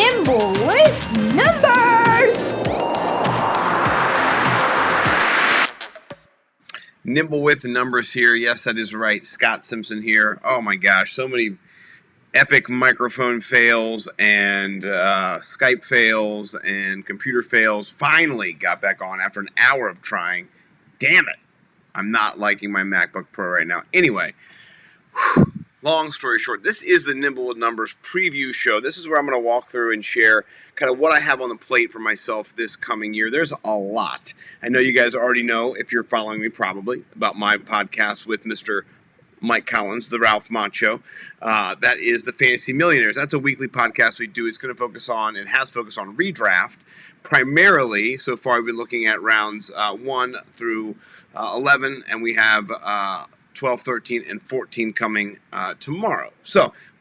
Nimble with Numbers! Nimble with Numbers here. Yes, that is right. Scott Simpson here. Oh my gosh, so many epic microphone fails and Skype fails and computer fails. Finally got back on after an hour of trying. Damn it. I'm not liking my MacBook Pro right now. Anyway, long story short, this is the Nimble with Numbers preview show. This is where I'm going to walk through and share kind of what I have on the plate for myself this coming year. There's a lot. I know you guys already know, if you're following me probably, about my podcast with Mr. Mike Collins, the Ralph Macho. That is the Fantasy Millionaires. That's a weekly podcast we do. It's going to focus on, and has focused on, redraft. Primarily, so far, we've been looking at rounds 1 through 11, and we have 12, 13, and 14 coming tomorrow.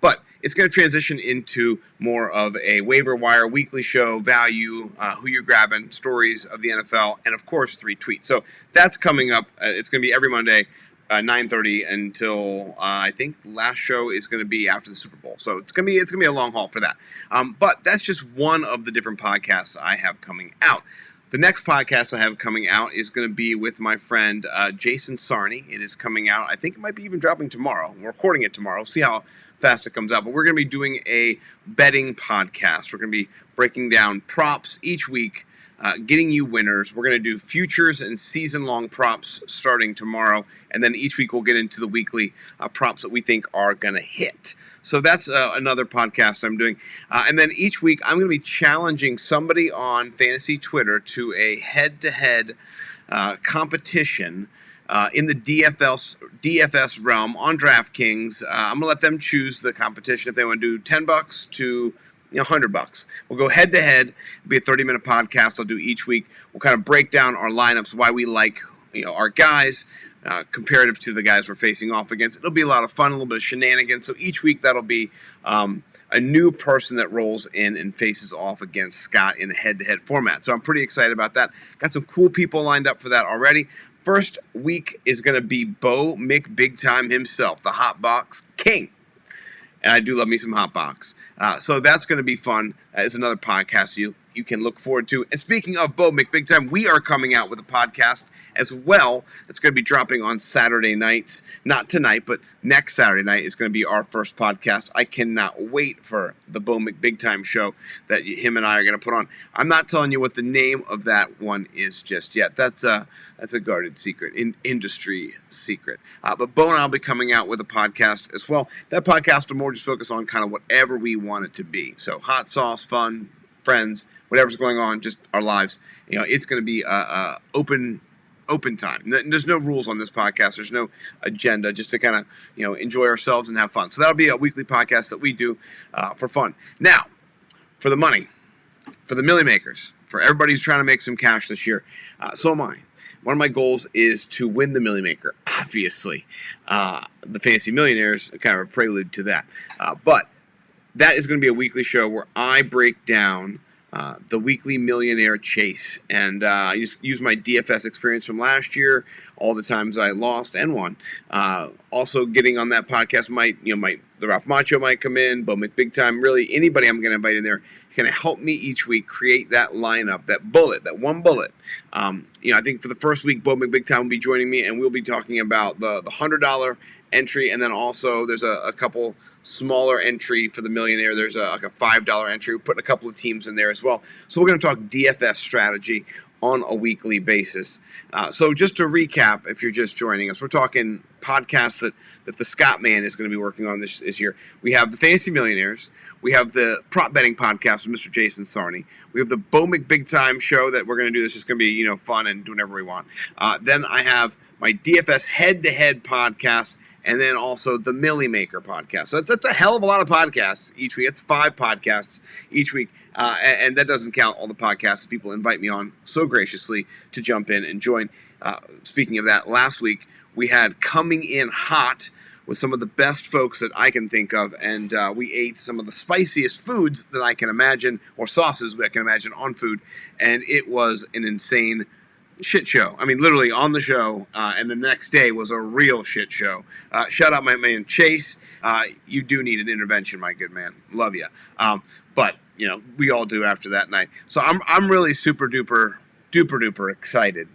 But it's going to transition into more of a waiver wire weekly show, value, who you're grabbing, stories of the NFL, and of course 3 tweets. So that's coming up. It's going to be every Monday, 9:30 until I think the last show is going to be after the Super Bowl. So it's going to be a long haul for that. But that's just one of the different podcasts I have coming out. The next podcast I have coming out is going to be with my friend Jason Sarney. It is coming out. I think it might be even dropping tomorrow. We're recording it tomorrow. See how fast it comes out. But we're going to be doing a betting podcast. We're going to be breaking down props each week, getting you winners. We're going to do futures and season-long props starting tomorrow. And then each week we'll get into the weekly props that we think are going to hit. So that's another podcast I'm doing. And then each week I'm going to be challenging somebody on Fantasy Twitter to a head-to-head competition in the DFS realm on DraftKings. I'm going to let them choose the competition if they want to do $10 to $100. We'll go head-to-head. It'll be a 30-minute podcast I'll do each week. We'll kind of break down our lineups, why we like our guys, comparative to the guys we're facing off against. It'll be a lot of fun, a little bit of shenanigans. So each week that'll be a new person that rolls in and faces off against Scott in a head-to-head format. So I'm pretty excited about that. Got some cool people lined up for that already. First week is going to be Bo McBigtime himself, the Hot Box King. And I do love me some Hot Box. So that's going to be fun. It's another podcast you can look forward to. And speaking of Bo McBigtime, we are coming out with a podcast as well. It's going to be dropping on Saturday nights. Not tonight, but next Saturday night is going to be our first podcast. I cannot wait for the Bo McBigtime show that him and I are going to put on. I'm not telling you what the name of that one is just yet. That's a guarded secret, industry secret. But Bo and I will be coming out with a podcast as well. That podcast will more just focus on kind of whatever we want it to be. So hot sauce, fun, friends, whatever's going on, just our lives. It's going to be open time. There's no rules on this podcast. There's no agenda, just to kind of enjoy ourselves and have fun. So that'll be a weekly podcast that we do for fun. Now, for the money, for the Millie Makers, for everybody who's trying to make some cash this year, so am I. One of my goals is to win the Millie Maker, obviously. The Fantasy Millionaires are kind of a prelude to that. But that is going to be a weekly show where I break down the weekly millionaire chase, and use my DFS experience from last year, all the times I lost and won. Also, getting on that podcast the Ralph Macho might come in, Bo McBigtime, really anybody I'm going to invite in there going to help me each week create that lineup, that one bullet. I think for the first week, Bo McBigtime will be joining me, and we'll be talking about the $100 entry, and then also there's a couple smaller entry for the millionaire. There's a $5 entry. We're putting a couple of teams in there as well. So we're going to talk DFS strategy on a weekly basis. So just to recap, if you're just joining us, we're talking podcasts that the Scott Man is going to be working on this year. We have the Fantasy Millionaires. We have the Prop Betting Podcast with Mr. Jason Sarney. We have the Bo McBigtime show that we're going to do. This is going to be fun and do whatever we want. Then I have my DFS head-to-head podcast, and then also the Millie Maker podcast. So that's a hell of a lot of podcasts each week. It's 5 podcasts each week. And that doesn't count all the podcasts that people invite me on so graciously to jump in and join. Speaking of that, last week we had Coming In Hot with some of the best folks that I can think of, and we ate some of the spiciest foods that I can imagine, or sauces I can imagine on food, and it was an insane shit show. I mean, literally on the show, and the next day was a real shit show. Shout out my man Chase. You do need an intervention, my good man. Love you. But we all do after that night. So I'm really super duper excited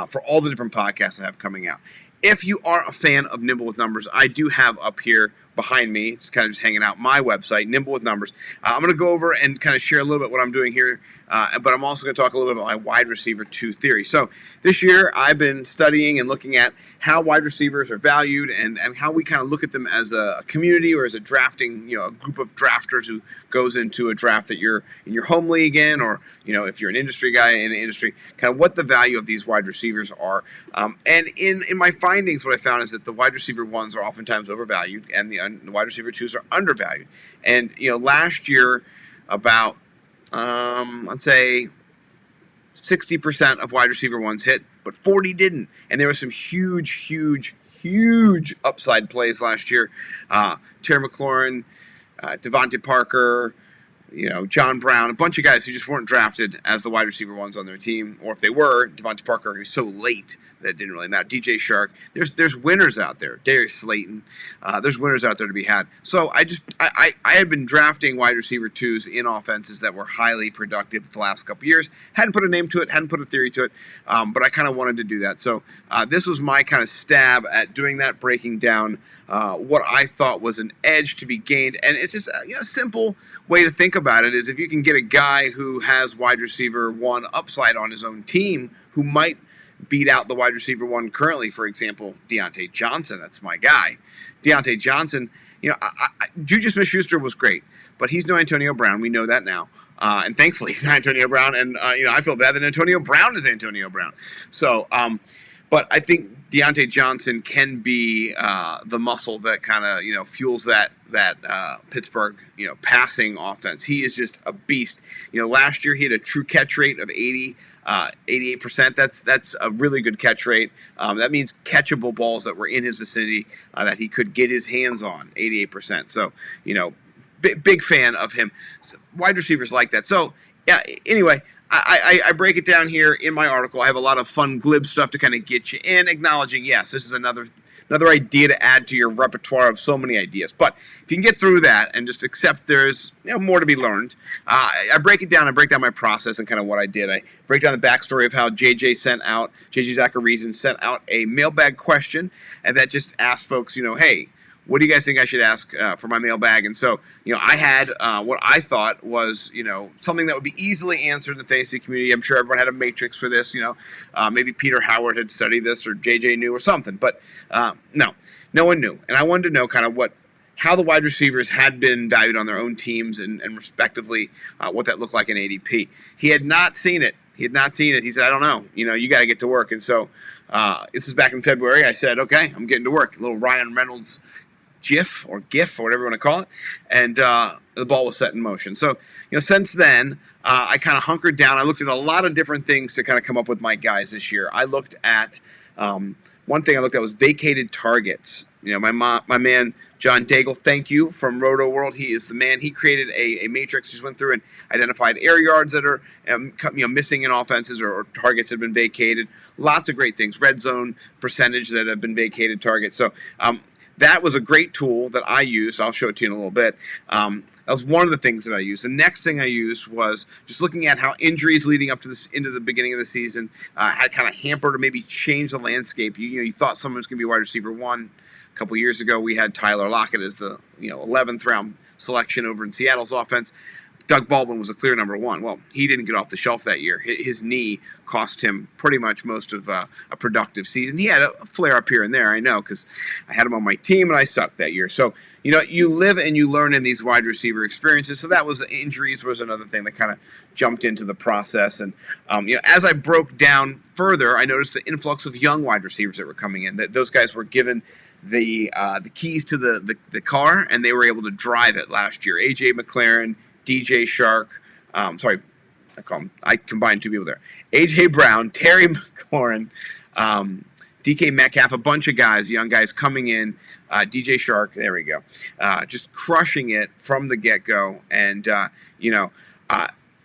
for all the different podcasts I have coming out. If you are a fan of Nimble with Numbers, I do have up here behind me, just hanging out, my website, Nimble with Numbers. I'm going to go over and kind of share a little bit what I'm doing here, but I'm also going to talk a little bit about my wide receiver 2 theory. So this year, I've been studying and looking at how wide receivers are valued and how we kind of look at them as a community or as a drafting, a group of drafters who goes into a draft that you're in your home league in, or if you're an industry guy in the industry, kind of what the value of these wide receivers are. And in my findings, what I found is that the wide receiver 1s are oftentimes overvalued, and the wide receiver 2s are undervalued. And last year, about let's say 60% of wide receiver 1s hit, but 40 didn't. And there were some huge upside plays last year. Terry McLaurin, Devontae Parker, John Brown, a bunch of guys who just weren't drafted as the wide receiver 1s on their team, or if they were, Devontae Parker, who's so late that it didn't really matter. DJ Shark, there's winners out there. Darius Slayton, there's winners out there to be had. So I had been drafting wide receiver 2s in offenses that were highly productive the last couple years. Hadn't put a name to it, hadn't put a theory to it, but I kind of wanted to do that. So this was my kind of stab at doing that, breaking down what I thought was an edge to be gained. And it's just a simple way to think about it is if you can get a guy who has wide receiver 1 upside on his own team who might beat out the wide receiver 1 currently, for example, Deontay Johnson. That's my guy. Deontay Johnson, Juju Smith-Schuster was great, but he's no Antonio Brown. We know that now. And thankfully, he's not Antonio Brown. And, I feel bad that Antonio Brown is Antonio Brown. So, but I think Deontay Johnson can be the muscle that kind of fuels that Pittsburgh passing offense. He is just a beast. Last year he had a true catch rate of 88%. That's a really good catch rate. That means catchable balls that were in his vicinity that he could get his hands on. 88%. So big fan of him. Wide receivers like that. So yeah. Anyway. I break it down here in my article. I have a lot of fun, glib stuff to kind of get you in, acknowledging, yes, this is another idea to add to your repertoire of so many ideas. But if you can get through that and just accept there's more to be learned, I break it down. I break down my process and kind of what I did. I break down the backstory of how JJ Zacharyson sent out a mailbag question, and that just asked folks, hey, what do you guys think I should ask for my mailbag? And so, I had what I thought was, something that would be easily answered in the fantasy community. I'm sure everyone had a matrix for this. Maybe Peter Howard had studied this, or JJ knew, or something. But no one knew. And I wanted to know kind of how the wide receivers had been valued on their own teams and respectively what that looked like in ADP. He had not seen it. He said, I don't know. You got to get to work. And so this is back in February. I said, okay, I'm getting to work. A little Ryan Reynolds GIF or whatever you want to call it, and the ball was set in motion. So, since then, I kind of hunkered down. I looked at a lot of different things to kind of come up with my guys this year. I looked at one thing I looked at was vacated targets. My man John Daigle, thank you, from Roto World. He is the man. He created a matrix. Just went through and identified air yards that are missing in offenses or targets that have been vacated. Lots of great things. Red zone percentage that have been vacated targets. So that was a great tool that I used. I'll show it to you in a little bit. That was one of the things that I used. The next thing I used was just looking at how injuries leading up to this into the beginning of the season had kind of hampered or maybe changed the landscape. You thought someone was going to be wide receiver 1. A couple years ago, we had Tyler Lockett as the 11th round selection over in Seattle's offense. Doug Baldwin was a clear number 1. Well, he didn't get off the shelf that year. His knee cost him pretty much most of a productive season. He had a flare up here and there, I know, because I had him on my team and I sucked that year. So, you live and you learn in these wide receiver experiences. So that was injuries was another thing that kind of jumped into the process. And, as I broke down further, I noticed the influx of young wide receivers that were coming in, that those guys were given the keys to the car and they were able to drive it last year. A.J. McLaren, DJ Shark, I combined two people there. A.J. Brown, Terry McLaurin, DK Metcalf, a bunch of guys, young guys coming in. DJ Shark, there we go. Just crushing it from the get-go. And,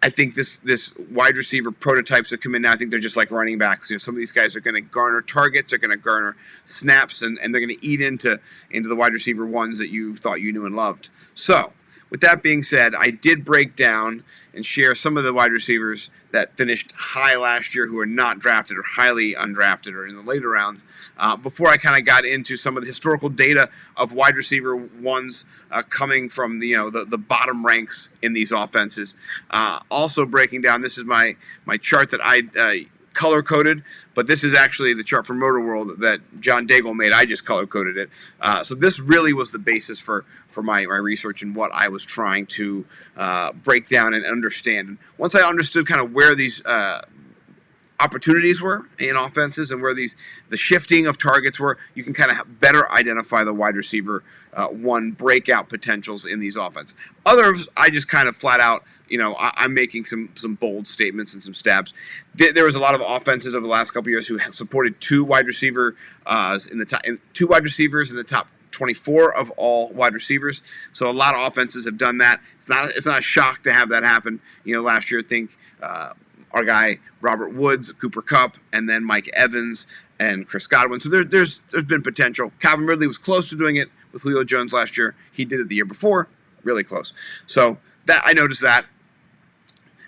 I think this wide receiver prototypes that come in now, I think they're just like running backs. Some of these guys are going to garner targets, they're going to garner snaps, and they're going to eat into the wide receiver 1s that you thought you knew and loved. So, with that being said, I did break down and share some of the wide receivers that finished high last year who are not drafted or highly undrafted or in the later rounds before I kind of got into some of the historical data of wide receiver ones coming from the bottom ranks in these offenses. Also breaking down, this is my chart that I color coded, but this is actually the chart from Roto World that John Daigle made. I just color coded it. So this really was the basis for my research and what I was trying to break down and understand. And once I understood kind of where these opportunities were in offenses and where the shifting of targets were, you can kind of better identify the wide receiver one breakout potentials in these offenses. Others, I just kind of flat out, I'm making some bold statements and some stabs. There was a lot of offenses over the last couple of years who have supported two wide receivers in the top 24 of all wide receivers. So a lot of offenses have done that. It's not a shock to have that happen. Last year, our guy Robert Woods, Cooper Kupp, and then Mike Evans and Chris Godwin. So there's been potential. Calvin Ridley was close to doing it with Julio Jones last year. He did it the year before, really close. So that I noticed that.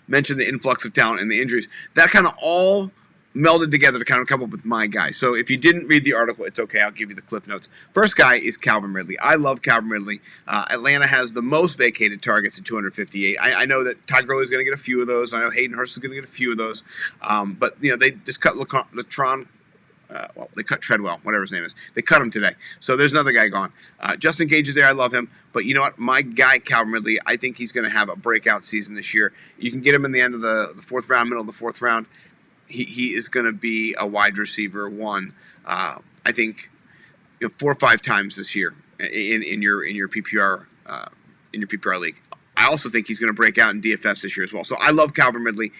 Mentioned the influx of talent and the injuries. That kind of all melded together to kind of come up with my guy. So if you didn't read the article, it's okay. I'll give you the cliff notes. First guy is Calvin Ridley. I love Calvin Ridley. Atlanta has the most vacated targets at 258. I know that Todd Gurley is going to get a few of those. I know Hayden Hurst is going to get a few of those. But they just cut they cut Treadwell, whatever his name is. They cut him today. So there's another guy gone. Justin Gage is there. I love him. But you know what? My guy, Calvin Ridley, I think he's going to have a breakout season this year. You can get him in the end of the fourth round, middle of the fourth round. He is going to be a wide receiver one. I think 4 or 5 times this year in your PPR league. I also think he's going to break out in DFS this year as well. So I love Calvin Ridley.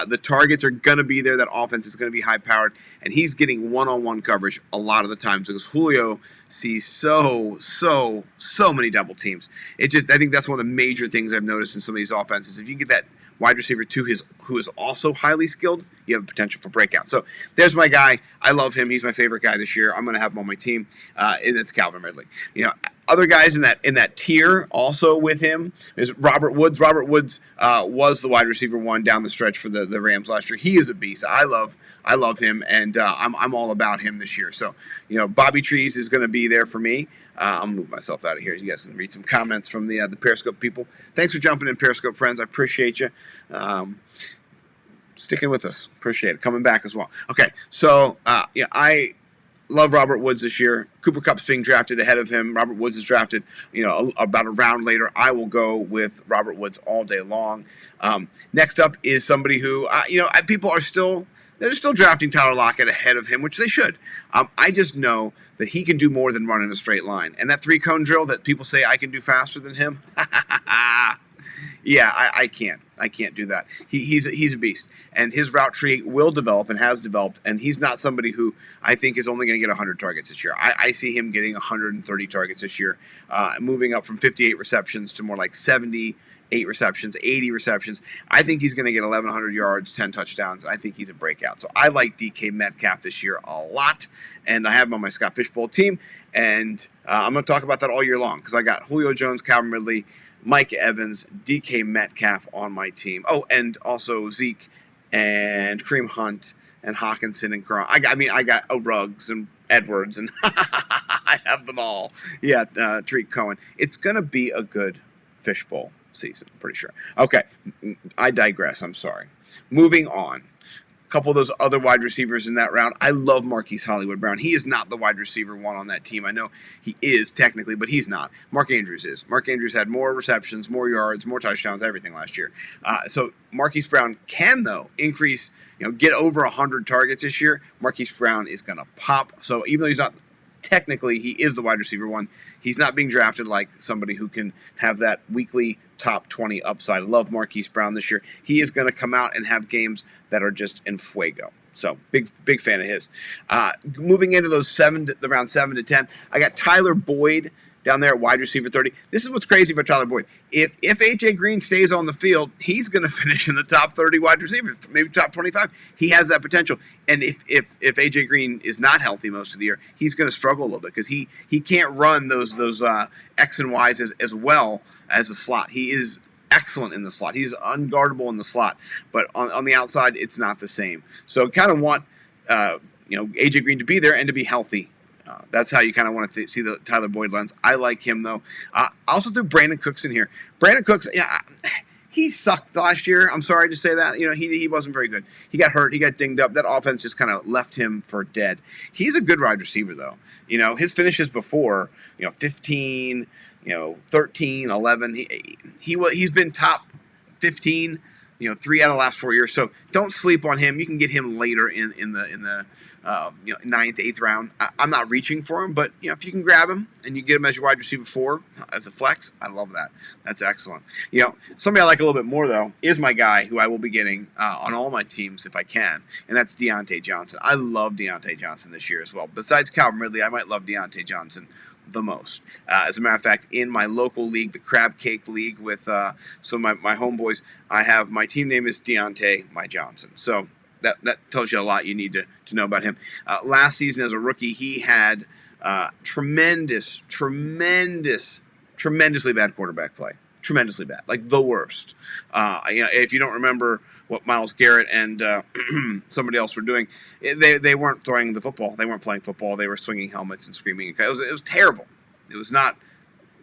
The targets are going to be there. That offense is going to be high powered, and he's getting one-on-one coverage a lot of the times because Julio sees so many double teams. I think that's one of the major things I've noticed in some of these offenses. If you get that wide receiver who is also highly skilled, you have potential for breakout. So there's my guy. I love him. He's my favorite guy this year. I'm going to have him on my team, and it's Calvin Ridley. Other guys in that tier also with him is Robert Woods. Robert Woods was the wide receiver one down the stretch for the Rams last year. He is a beast. I love him, and I'm all about him this year. So Bobby Trees is going to be there for me. I'll move myself out of here. You guys can read some comments from the Periscope people. Thanks for jumping in, Periscope friends. I appreciate you. Sticking with us. Appreciate it. Coming back as well. Okay, so I love Robert Woods this year. Cooper Kupp's being drafted ahead of him. Robert Woods is drafted, about a round later. I will go with Robert Woods all day long. Next up is somebody who, people are still drafting Tyler Lockett ahead of him, which they should. I just know that he can do more than run in a straight line. And that 3-cone drill that people say I can do faster than him, yeah, I can't. I can't do that. He's a beast, and his route tree will develop and has developed. And he's not somebody who I think is only going to get 100 targets this year. I see him getting 130 targets this year, moving up from 58 receptions to more like 78 receptions, 80 receptions. I think he's going to get 1,100 yards, 10 touchdowns. I think he's a breakout. So I like DK Metcalf this year a lot, and I have him on my Scott Fishbowl team. And I'm going to talk about that all year long because I got Julio Jones, Calvin Ridley, Mike Evans, DK Metcalf on my team. Oh, and also Zeke and Kareem Hunt and Hawkinson and Gronk. I got Ruggs and Edwards, and I have them all. Yeah, Tariq Cohen. It's going to be a good fishbowl season, I'm pretty sure. Okay, I digress. I'm sorry. Moving on. Couple of those other wide receivers in that round. I love Marquise Hollywood-Brown. He is not the wide receiver one on that team. I know he is technically, but he's not. Mark Andrews is. Mark Andrews had more receptions, more yards, more touchdowns, everything last year. So Marquise Brown can, though, increase, get over 100 targets this year. Marquise Brown is going to pop. So even though he's not technically, he is the wide receiver one, he's not being drafted like somebody who can have that weekly top 20 upside. I love Marquise Brown this year. He is going to come out and have games that are just in fuego. So big fan of his. Moving into those the round 7 to 10, I got Tyler Boyd down there at wide receiver 30. This is what's crazy about Tyler Boyd. If A.J. Green stays on the field, he's going to finish in the top 30 wide receivers, maybe top 25. He has that potential. And if A.J. Green is not healthy most of the year, he's going to struggle a little bit because he can't run those X and Y's as well as a slot. He is excellent in the slot. He's unguardable in the slot, but on the outside, it's not the same. So kind of want A.J. Green to be there and to be healthy. That's how you kind of want to see the Tyler Boyd lens. I like him though. I also threw Brandon Cooks in here. Brandon Cooks, he sucked last year. I'm sorry to say that. He wasn't very good. He got hurt. He got dinged up. That offense just kind of left him for dead. He's a good wide receiver though. His finishes before, 15, 13, 11. He's been top 15. 3 out of the last 4 years. So don't sleep on him. You can get him later in the 9th, 8th round. I'm not reaching for him, but if you can grab him and you get him as your wide receiver 4 as a flex, I love that. That's excellent. Somebody I like a little bit more though is my guy who I will be getting on all my teams if I can, and that's Deontay Johnson. I love Deontay Johnson this year as well. Besides Calvin Ridley, I might love Deontay Johnson the most. As a matter of fact, in my local league, the Crab Cake League with some of my homeboys, I have my team name is Deontay My Johnson. So that tells you a lot you need to know about him. Last season as a rookie, he had tremendously bad quarterback play. Tremendously bad, like the worst. If you don't remember what Myles Garrett and somebody else were doing, they weren't throwing the football. They weren't playing football. They were swinging helmets and screaming. It was terrible. It was not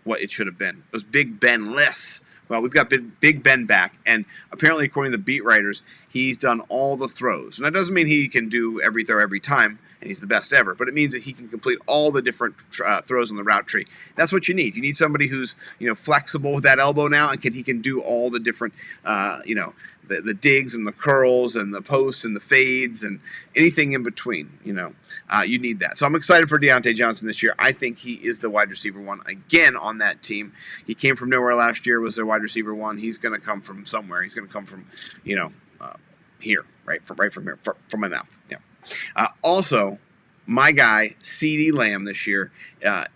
what it should have been. It was Big Ben-less. Well, we've got Big Ben back, and apparently, according to the beat writers, he's done all the throws. And that doesn't mean he can do every throw every time, and he's the best ever, but it means that he can complete all the different throws on the route tree. That's what you need. You need somebody who's flexible with that elbow now, and he can do all the different the digs and the curls and the posts and the fades and anything in between. You need that. So I'm excited for Deontay Johnson this year. I think he is the wide receiver 1 again on that team. He came from nowhere last year, was their wide receiver 1. He's going to come from somewhere. He's going to come from here, right from here, from my mouth. Yeah. Also, my guy CeeDee Lamb this year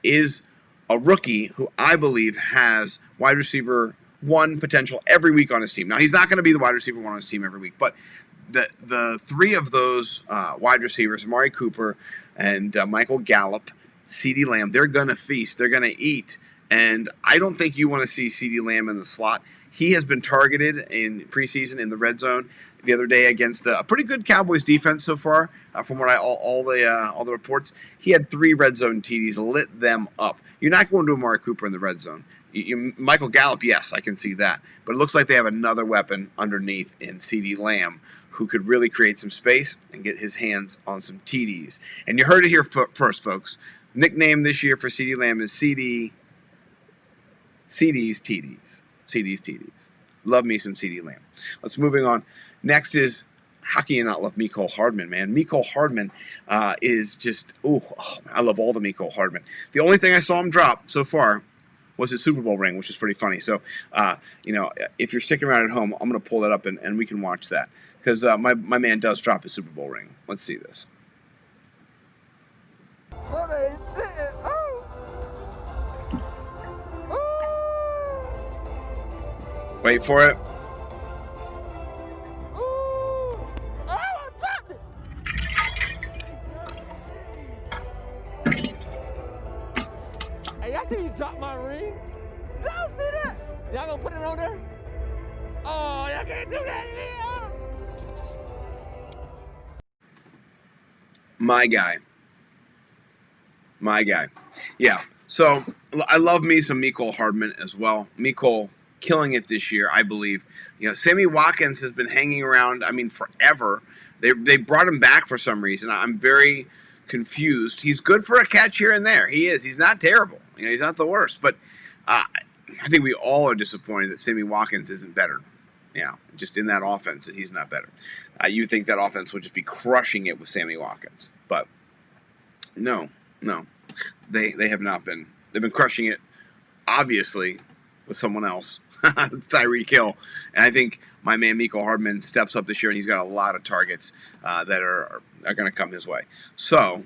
is a rookie who I believe has wide receiver 1 potential every week on his team. Now, he's not going to be the wide receiver 1 on his team every week, but the 3 of those wide receivers, Amari Cooper and Michael Gallup, CeeDee Lamb, they're going to feast. They're going to eat. And I don't think you want to see CeeDee Lamb in the slot. He has been targeted in preseason in the red zone the other day against a pretty good Cowboys defense so far. From what all the reports, he had 3 red zone TDs, lit them up. You're not going to Amari Cooper in the red zone. Michael Gallup, yes, I can see that. But it looks like they have another weapon underneath in CeeDee Lamb who could really create some space and get his hands on some TDs. And you heard it here first, folks. Nickname this year for CeeDee Lamb is CeeDee's TDs. CeeDee's TDs. Love me some CeeDee Lamb. Let's moving on. Next is, how can you not love Mecole Hardman, man? Mecole Hardman is just, I love all the Mecole Hardman. The only thing I saw him drop so far was his Super Bowl ring, which is pretty funny. So, if you're sticking around at home, I'm going to pull that up and we can watch that. Because my man does drop his Super Bowl ring. Let's see this. Wait for it. Hey, I see you drop my ring. Y'all see that? Y'all gonna put it on there? Oh, y'all can't do that to me. My guy. Yeah. So I love me some Mecole Hardman as well. Mecole killing it this year, I believe. Sammy Watkins has been hanging around, forever. They brought him back for some reason. I'm very confused. He's good for a catch here and there. He is. He's not terrible. He's not the worst. But I think we all are disappointed that Sammy Watkins isn't better. Yeah, just in that offense, that he's not better. You think that offense would just be crushing it with Sammy Watkins. But no. They have not been. They've been crushing it, obviously, with someone else. It's Tyreek Hill. And I think my man Mecole Hardman steps up this year, and he's got a lot of targets that are going to come his way. So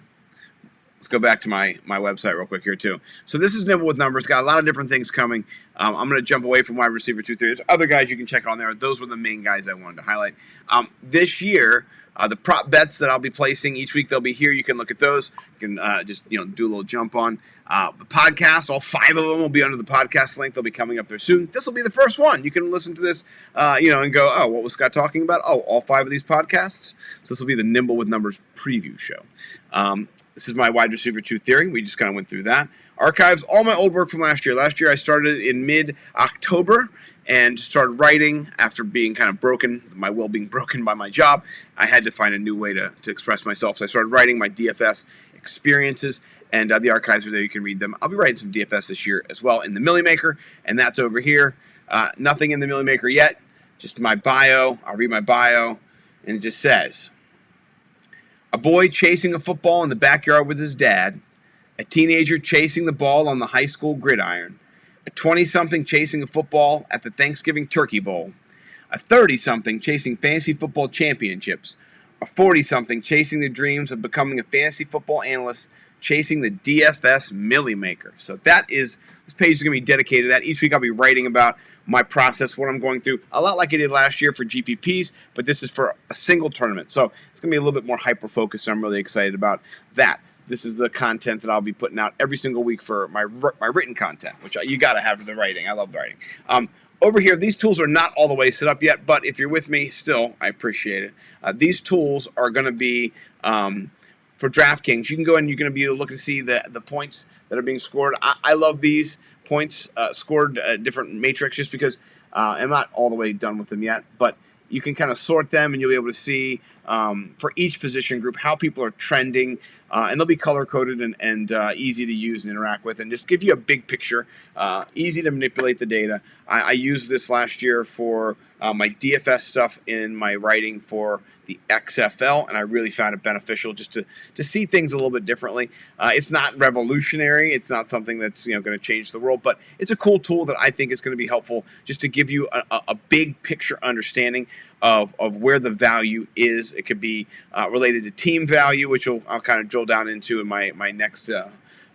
let's go back to my website real quick here too. So this is Nimble with Numbers. Got a lot of different things coming. I'm going to jump away from wide receiver 2 Theory. There's other guys you can check on there. Those were the main guys I wanted to highlight. This year, the prop bets that I'll be placing each week, they'll be here. You can look at those. You can just do a little jump on. The podcast, all 5 of them will be under the podcast link. They'll be coming up there soon. This will be the first one. You can listen to this, and go, oh, what was Scott talking about? Oh, all 5 of these podcasts. So this will be the Nimble with Numbers preview show. This is my wide receiver 2 theory. We just kind of went through that. Archives, all my old work from last year. Last year I started in mid-October and started writing after being kind of broken, my will being broken by my job. I had to find a new way to express myself. So I started writing my DFS experiences, and the archives are there. You can read them. I'll be writing some DFS this year as well in the Millie Maker, and that's over here. Nothing in the Millie Maker yet, just my bio. I'll read my bio, and it just says, a boy chasing a football in the backyard with his dad, a teenager chasing the ball on the high school gridiron, a 20-something chasing a football at the Thanksgiving Turkey Bowl, a 30-something chasing fantasy football championships, a 40-something chasing the dreams of becoming a fantasy football analyst, chasing the DFS Millie Maker. So this page is going to be dedicated to that. Each week I'll be writing about my process, what I'm going through, a lot like I did last year for GPPs, but this is for a single tournament. So it's going to be a little bit more hyper-focused, so I'm really excited about that. This is the content that I'll be putting out every single week for my written content, which you got to have for the writing. I love writing. Over here, these tools are not all the way set up yet, but if you're with me, still, I appreciate it. These tools are going to be for DraftKings. You can go in, you're going to be able to look and see the points that are being scored. I love these points scored different matrix just because I'm not all the way done with them yet, but you can kind of sort them and you'll be able to see for each position group how people are trending, and they'll be color-coded and easy to use and interact with, and just give you a big picture, easy to manipulate the data. I used this last year for my DFS stuff in my writing for the XFL, and I really found it beneficial just to see things a little bit differently. It's not revolutionary. It's not something that's going to change the world, but it's a cool tool that I think is going to be helpful just to give you a big picture understanding of where the value is. It could be related to team value, which I'll kind of drill down into in my next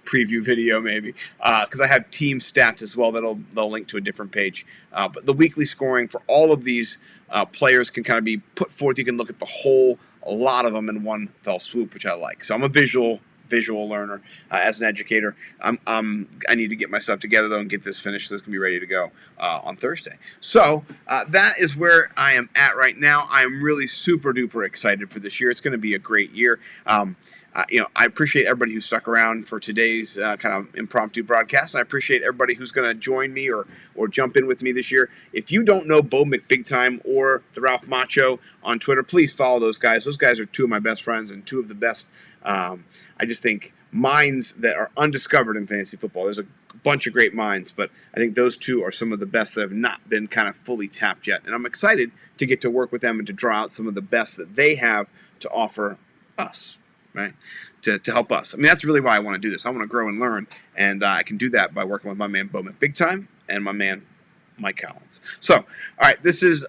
preview video maybe, because I have team stats as well they'll link to a different page. But the weekly scoring for all of these players can kind of be put forth. You can look at a lot of them in one fell swoop, which I like. So I'm a visual learner as an educator. I need to get myself together though and get this finished so this can be ready to go on Thursday. So that is where I am at right now. I am really super duper excited for this year. It's going to be a great year. I appreciate everybody who stuck around for today's kind of impromptu broadcast, and I appreciate everybody who's going to join me or jump in with me this year. If you don't know Bo McBigtime or the Ralph Macho on Twitter, please follow those guys. Those guys are 2 of my best friends and 2 of the best, I just think, minds that are undiscovered in fantasy football. There's a bunch of great minds, but I think those 2 are some of the best that have not been kind of fully tapped yet. And I'm excited to get to work with them and to draw out some of the best that they have to offer us. Right, to help us. I mean, that's really why I want to do this. I want to grow and learn, and I can do that by working with my man Bo McBigtime and my man Mike Collins. So, all right, this is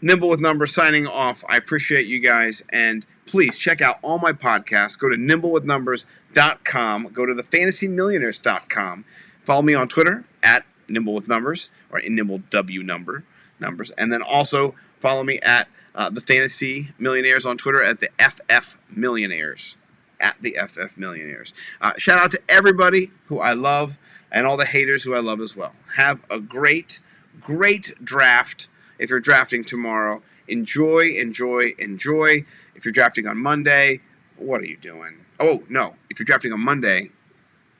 Nimble with Numbers signing off. I appreciate you guys, and please check out all my podcasts. Go to NimblewWithNumbers.com. Go to thefantasymillionaires.com. Follow me on Twitter at NimblewWithNumbers or NimblewWNumbers, and then also follow me at the Fantasy Millionaires on Twitter at the FF Millionaires. At the FF Millionaires. Shout out to everybody who I love and all the haters who I love as well. Have a great, great draft if you're drafting tomorrow. Enjoy. If you're drafting on Monday, what are you doing? Oh, no. If you're drafting on Monday,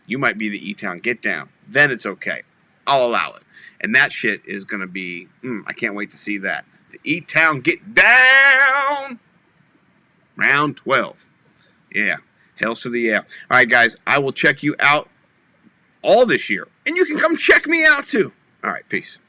you might be the E-Town Get Down. Then it's okay. I'll allow it. And that shit is going to be, I can't wait to see that. The E-Town Get Down! Round 12. Yeah. Hells to the yeah. All right, guys. I will check you out all this year. And you can come check me out, too. All right. Peace.